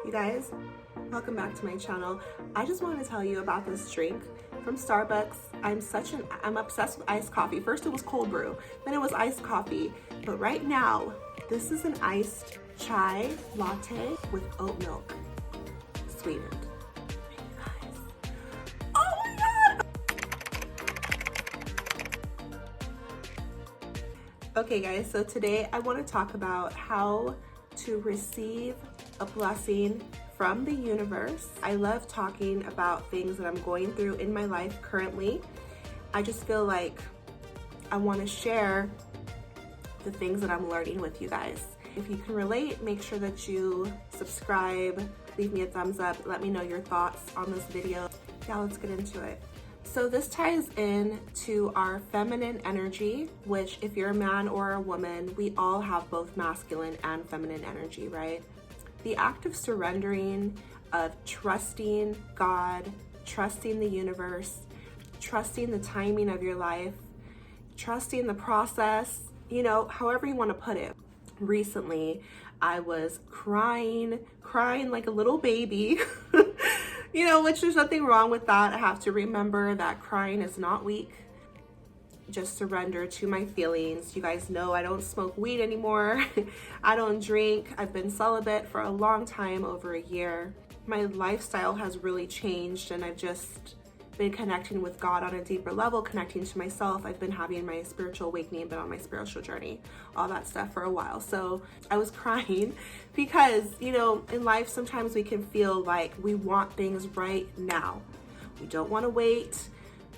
You guys, welcome back to my channel. I just want to tell you about this drink from Starbucks. I'm obsessed with iced coffee. First it was cold brew, then it was iced coffee. But right now, this is an iced chai latte with oat milk, sweetened. You guys, oh my God! Okay guys, so today I want to talk about how to receive a blessing from the universe. I love talking about things that I'm going through in my life currently. I just feel like I want to share the things that I'm learning with you guys. If you can relate, make sure that you subscribe, leave me a thumbs up, let me know your thoughts on this video. Yeah, let's get into it. So this ties in to our feminine energy, which if you're a man or a woman, we all have both masculine and feminine energy, right? The act of surrendering, of trusting God, trusting the universe, trusting the timing of your life, trusting the process, you know, however you want to put it. Recently, I was crying like a little baby, you know, which there's nothing wrong with that. I have to remember that crying is not weak. Just surrender to my feelings. You guys know I don't smoke weed anymore. I don't drink. I've been celibate for a long time, over a year. My lifestyle has really changed and I've just been connecting with God on a deeper level, connecting to myself. I've been having my spiritual awakening, been on my spiritual journey, all that stuff for a while. So I was crying because, you know, in life sometimes we can feel like we want things right now. We don't want to wait.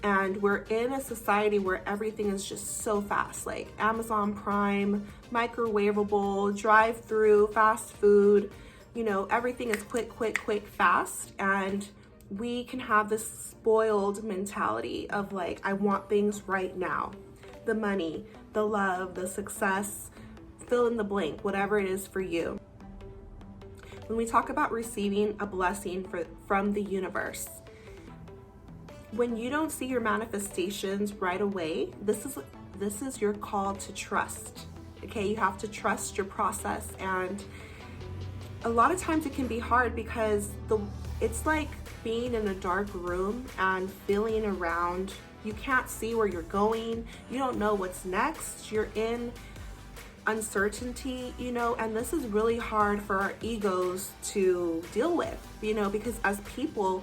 And we're in a society where everything is just so fast, like Amazon Prime, microwavable, drive-through, fast food, you know, everything is quick, fast. And we can have this spoiled mentality of like, I want things right now. The money, the love, the success, fill in the blank, whatever it is for you. When we talk about receiving a blessing from the universe, when you don't see your manifestations right away, this is your call to trust. Okay, you have to trust your process, and a lot of times it can be hard because it's like being in a dark room and feeling around. You can't see where you're going. You don't know what's next. You're in uncertainty, you know, and this is really hard for our egos to deal with, you know, because as people,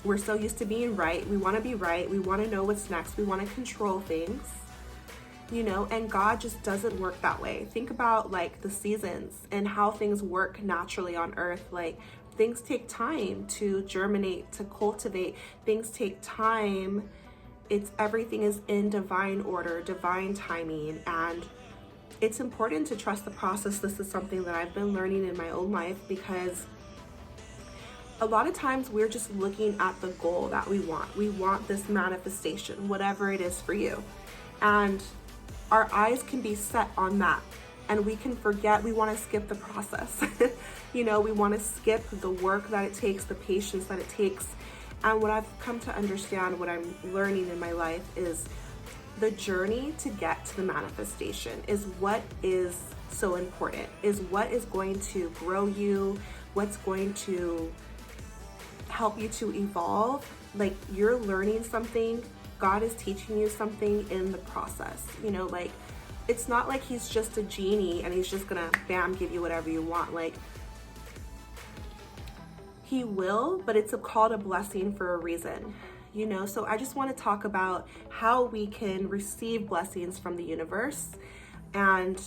we're so used to being right. We want to be right. We want to know what's next. We want to control things, you know, and God just doesn't work that way. Think about like the seasons and how things work naturally on earth. Like things take time to germinate, to cultivate. Things take time. Everything is in divine order, divine timing. And it's important to trust the process. This is something that I've been learning in my own life, because a lot of times we're just looking at the goal that we want. We want this manifestation, whatever it is for you. And our eyes can be set on that. And we can forget, we want to skip the process. You know, we want to skip the work that it takes, the patience that it takes. And what I've come to understand, what I'm learning in my life, is the journey to get to the manifestation is what is so important, is what is going to grow you, what's going to help you to evolve. Like you're learning something, God is teaching you something in the process, you know, like it's not like he's just a genie and he's just gonna bam give you whatever you want. Like he will, but it's called a blessing for a reason, you know. So I just want to talk about how we can receive blessings from the universe, and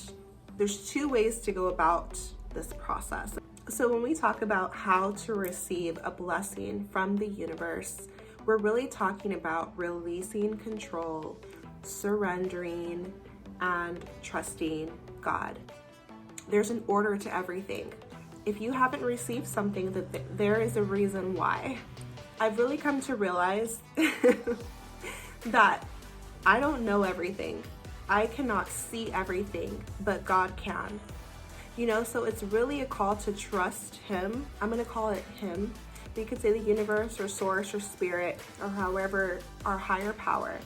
there's two ways to go about this process. So when we talk about how to receive a blessing from the universe, we're really talking about releasing control, surrendering, and trusting God. There's an order to everything. If you haven't received something, there is a reason why. I've really come to realize that I don't know everything. I cannot see everything, but God can. You know, so it's really a call to trust him. I'm going to call it him. You could say the universe or source or spirit or however, our higher power.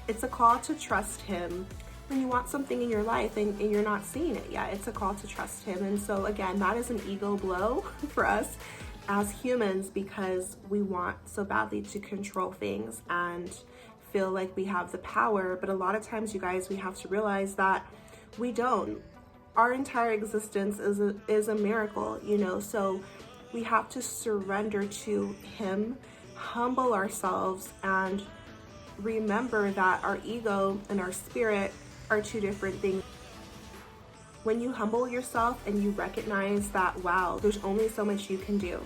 It's a call to trust him when you want something in your life and you're not seeing it yet. It's a call to trust him. And so again, that is an ego blow for us as humans, because we want so badly to control things and feel like we have the power. But a lot of times, you guys, we have to realize that we don't. Our entire existence is a miracle, you know, so we have to surrender to him, humble ourselves, and remember that our ego and our spirit are two different things. When you humble yourself and you recognize that, wow, there's only so much you can do.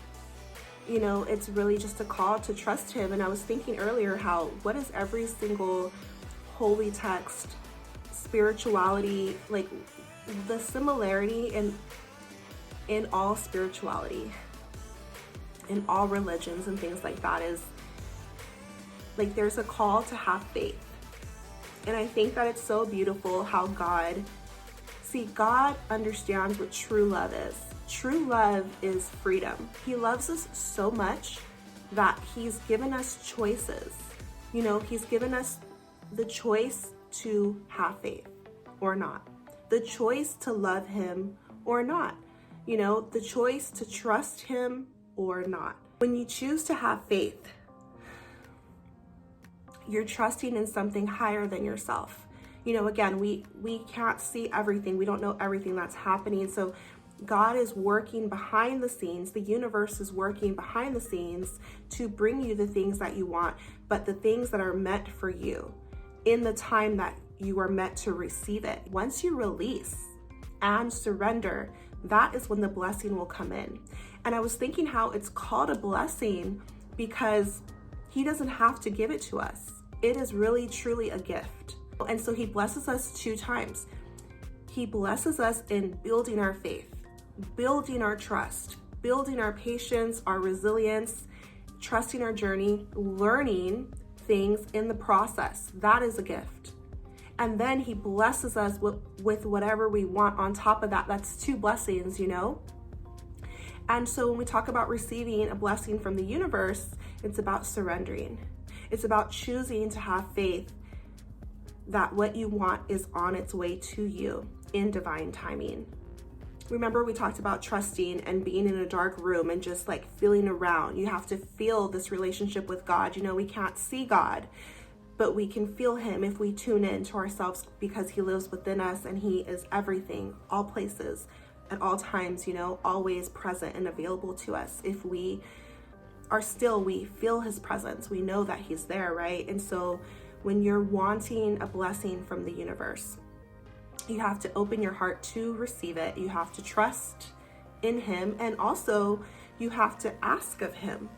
You know, it's really just a call to trust him. And I was thinking earlier how, what is every single holy text, spirituality, like the similarity in all spirituality, in all religions and things like that, is like there's a call to have faith. And I think that it's so beautiful how God understands what true love is. True love is freedom. He loves us so much that he's given us choices. You know, he's given us the choice to have faith or not, the choice to love him or not, you know, the choice to trust him or not. When you choose to have faith, you're trusting in something higher than yourself. You know, again, we can't see everything. We don't know everything that's happening. So God is working behind the scenes. The universe is working behind the scenes to bring you the things that you want, but the things that are meant for you in the time that you are meant to receive it. Once you release and surrender, that is when the blessing will come in. And I was thinking how it's called a blessing because he doesn't have to give it to us. It is really, truly a gift. And so he blesses us 2 times. He blesses us in building our faith, building our trust, building our patience, our resilience, trusting our journey, learning things in the process. That is a gift. And then he blesses us with whatever we want on top of that. That's 2 blessings, you know? And so when we talk about receiving a blessing from the universe, it's about surrendering. It's about choosing to have faith that what you want is on its way to you in divine timing. Remember, we talked about trusting and being in a dark room and just like feeling around. You have to feel this relationship with God. You know, we can't see God, but we can feel him if we tune in to ourselves, because he lives within us and he is everything, all places, at all times, you know, always present and available to us. If we are still, we feel his presence. We know that he's there, right? And so when you're wanting a blessing from the universe, you have to open your heart to receive it. You have to trust in him, and also you have to ask of him.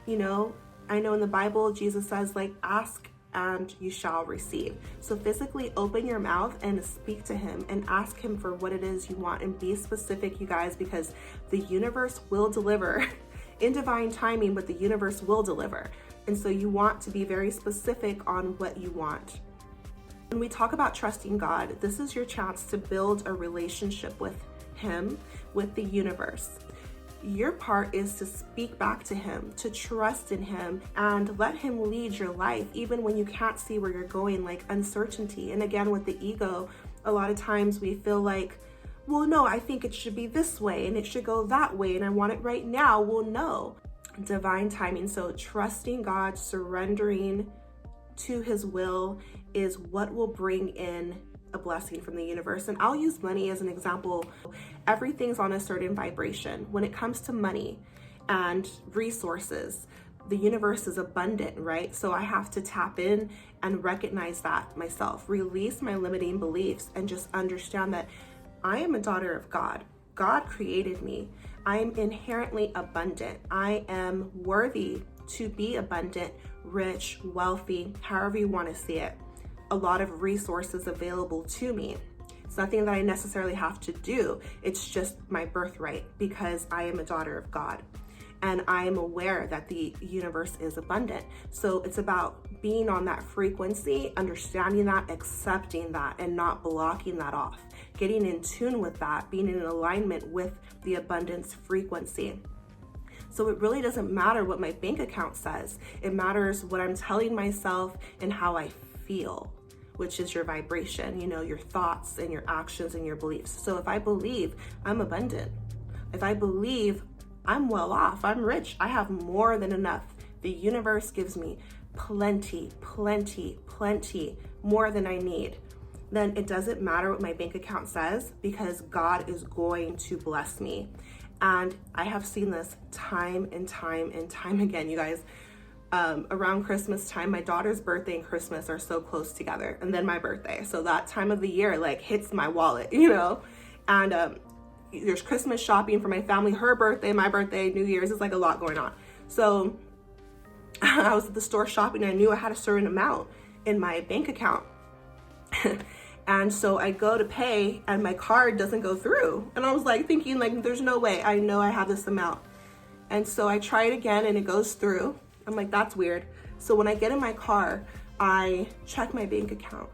You know, I know in the Bible, Jesus says, like, ask and you shall receive. So physically open your mouth and speak to him and ask him for what it is you want, and be specific, you guys, because the universe will deliver in divine timing, but the universe will deliver. And so you want to be very specific on what you want. When we talk about trusting God, this is your chance to build a relationship with him, with the universe. Your part is to speak back to him, to trust in him, and let him lead your life, even when you can't see where you're going, like uncertainty. And again, with the ego, a lot of times we feel like, well, no, I think it should be this way and it should go that way and I want it right now. Well, no. Divine timing. So trusting God, surrendering to his will is what will bring in a blessing from the universe. And I'll use money as an example. Everything's on a certain vibration. When it comes to money and resources, the universe is abundant, right? So I have to tap in and recognize that myself, release my limiting beliefs, and just understand that I am a daughter of God. God created me. I am inherently abundant. I am worthy to be abundant, rich, wealthy, however you want to see it. A lot of resources available to me. It's nothing that I necessarily have to do. It's just my birthright because I am a daughter of God. And I am aware that the universe is abundant. So it's about being on that frequency, understanding that, accepting that, and not blocking that off. Getting in tune with that, being in alignment with the abundance frequency. So it really doesn't matter what my bank account says. It matters what I'm telling myself and how I feel. which is your vibration, your thoughts and your actions and your beliefs. So if I believe I'm abundant, if I believe I'm well off, I'm rich, I have more than enough, the universe gives me plenty, plenty, plenty, more than I need, then it doesn't matter what my bank account says, because God is going to bless me. And I have seen this time and time and time again, you guys. Around Christmas time, my daughter's birthday and Christmas are so close together, and then my birthday. So that time of the year like hits my wallet, and there's Christmas shopping for my family, her birthday, my birthday, New Year's. It's like a lot going on. So I was at the store shopping and I knew I had a certain amount in my bank account. And so I go to pay and my card doesn't go through. And I was like thinking like, there's no way, I know I have this amount. And so I try it again and it goes through. I'm like, that's weird. So when I get in my car, I check my bank account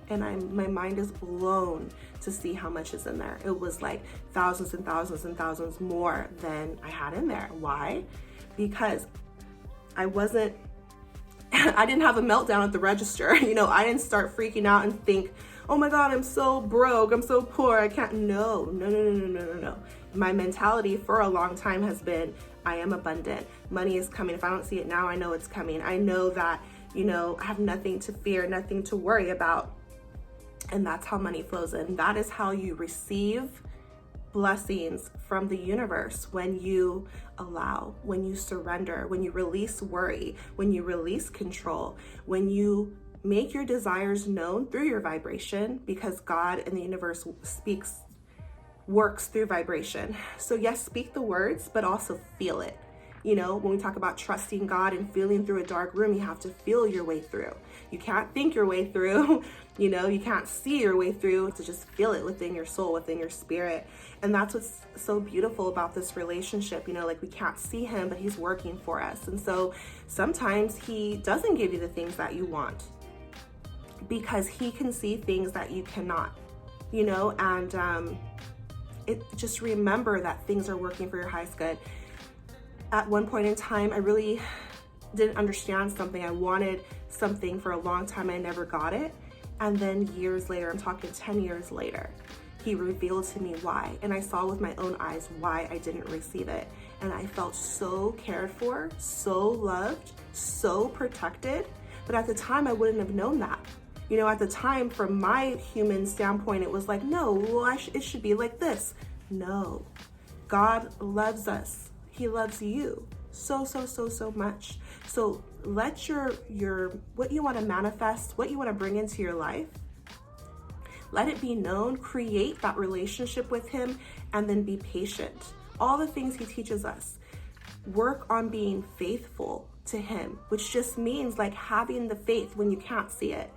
and my mind is blown to see how much is in there. It was like thousands and thousands and thousands more than I had in there. Why? Because I didn't have a meltdown at the register. I didn't start freaking out and think, oh my God, I'm so broke, I'm so poor, I can't. No. My mentality for a long time has been, I am abundant. Money is coming. If I don't see it now, I know it's coming. I know that, I have nothing to fear, nothing to worry about. And that's how money flows in. That is how you receive blessings from the universe, when you allow, when you surrender, when you release worry, when you release control, when you make your desires known through your vibration, because God and the universe works through vibration. So yes, speak the words, but also feel it. When we talk about trusting God and feeling through a dark room, you have to feel your way through. You can't think your way through, you can't see your way through, to just feel it within your soul, within your spirit. And that's what's so beautiful about this relationship. Like we can't see him, but he's working for us. And so sometimes he doesn't give you the things that you want, because he can see things that you cannot, and just remember that things are working for your highest good. At one point in time, I really didn't understand something. I wanted something for a long time. I never got it. And then years later, I'm talking 10 years later, he revealed to me why. And I saw with my own eyes why I didn't receive it. And I felt so cared for, so loved, so protected. But at the time, I wouldn't have known that. At the time, from my human standpoint, it was like, no, well, it should be like this. No, God loves us. He loves you so much. So let your what you want to manifest, what you want to bring into your life, let it be known, create that relationship with him, and then be patient. All the things he teaches us. Work on being faithful to him, which just means like having the faith when you can't see it,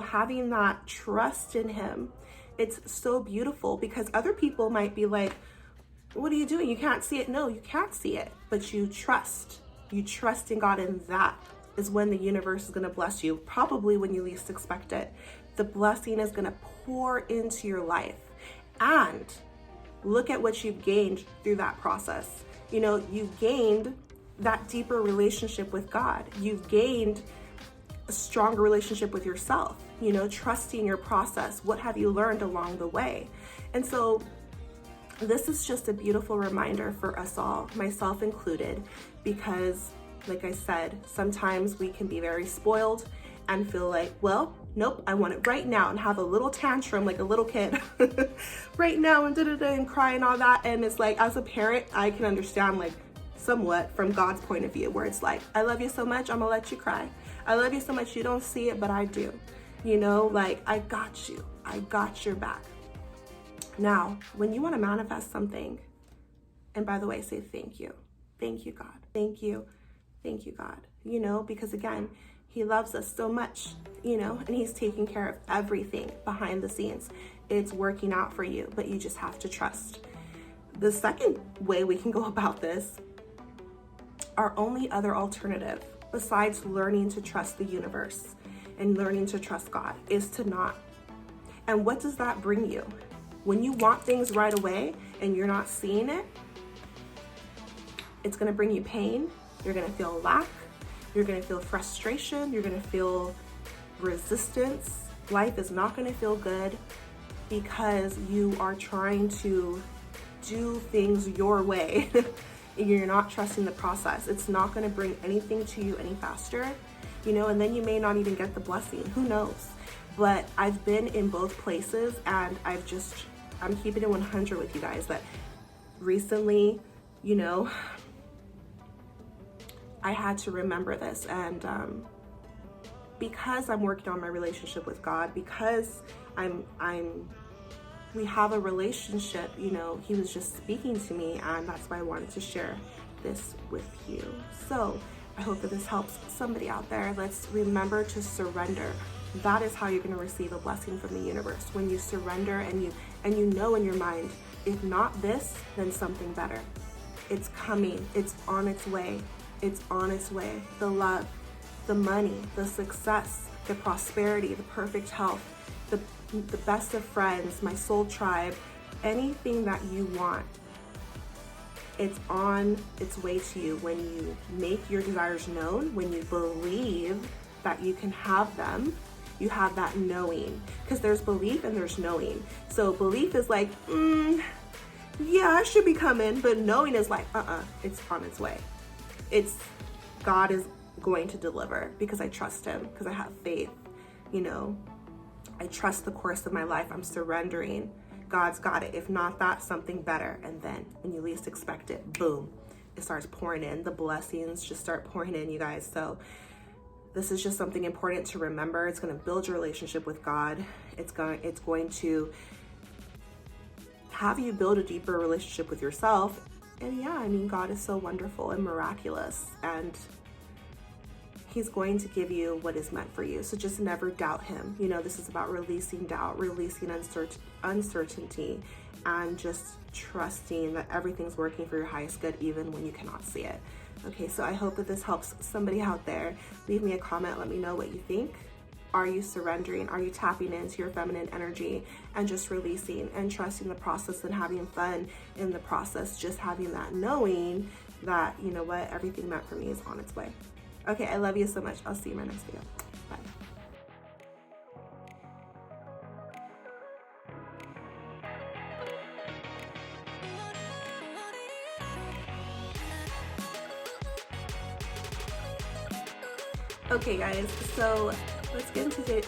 having that trust in him. It's so beautiful, because other people might be like, what are you doing? You can't see it. No, you can't see it, but you trust. You trust in God, and that is when the universe is going to bless you, probably when you least expect it. The blessing is going to pour into your life. And look at what you've gained through that process. You've gained that deeper relationship with God. You've gained a stronger relationship with yourself, trusting your process. What have you learned along the way? And so this is just a beautiful reminder for us all, myself included, because like I said, sometimes we can be very spoiled and feel like, well, nope, I want it right now, and have a little tantrum like a little kid right now, and cry and all that. And it's like, as a parent, I can understand like somewhat from God's point of view, where it's like, I love you so much, I'm gonna let you cry. I love you so much, you don't see it, but I do. Like, I got you. I got your back. Now, when you want to manifest something, and by the way, say thank you. Thank you, God. Thank you. Thank you, God. Because again, he loves us so much, and he's taking care of everything behind the scenes. It's working out for you, but you just have to trust. The second way we can go about this, our only other alternative, besides learning to trust the universe and learning to trust God, is to not. And what does that bring you? When you want things right away and you're not seeing it, it's going to bring you pain. You're going to feel lack. You're going to feel frustration. You're going to feel resistance. Life is not going to feel good because you are trying to do things your way. You're not trusting the process. It's not going to bring anything to you any faster, and then you may not even get the blessing. Who knows? But I've been in both places, and I'm keeping it 100 with you guys that recently, I had to remember this. And because I'm working on my relationship with God, because we have a relationship, he was just speaking to me, and that's why I wanted to share this with you. So I hope that this helps somebody out there. Let's remember to surrender. That is how you're going to receive a blessing from the universe. When you surrender and you know in your mind, if not this, then something better. It's coming. It's on its way. It's on its way. The love, the money, the success, the prosperity, the perfect health, the best of friends, my soul tribe, anything that you want, it's on its way to you when you make your desires known, when you believe that you can have them. You have that knowing, because there's belief and there's knowing. So belief is like, yeah, I should be coming, but knowing is like, it's on its way. God is going to deliver because I trust him, because I have faith, I trust the course of my life. I'm surrendering. God's got it. If not that, something better. And then when you least expect it, boom, it starts pouring in. The blessings just start pouring in, you guys. So this is just something important to remember. It's going to build your relationship with God. It's going to have you build a deeper relationship with yourself. And yeah, God is so wonderful and miraculous, and he's going to give you what is meant for you. So just never doubt him. This is about releasing doubt, releasing uncertainty, and just trusting that everything's working for your highest good, even when you cannot see it. Okay, so I hope that this helps somebody out there. Leave me a comment. Let me know what you think. Are you surrendering? Are you tapping into your feminine energy and just releasing and trusting the process and having fun in the process? Just having that knowing that, everything meant for me is on its way. Okay, I love you so much. I'll see you in my next video. Bye. Okay guys, so let's get into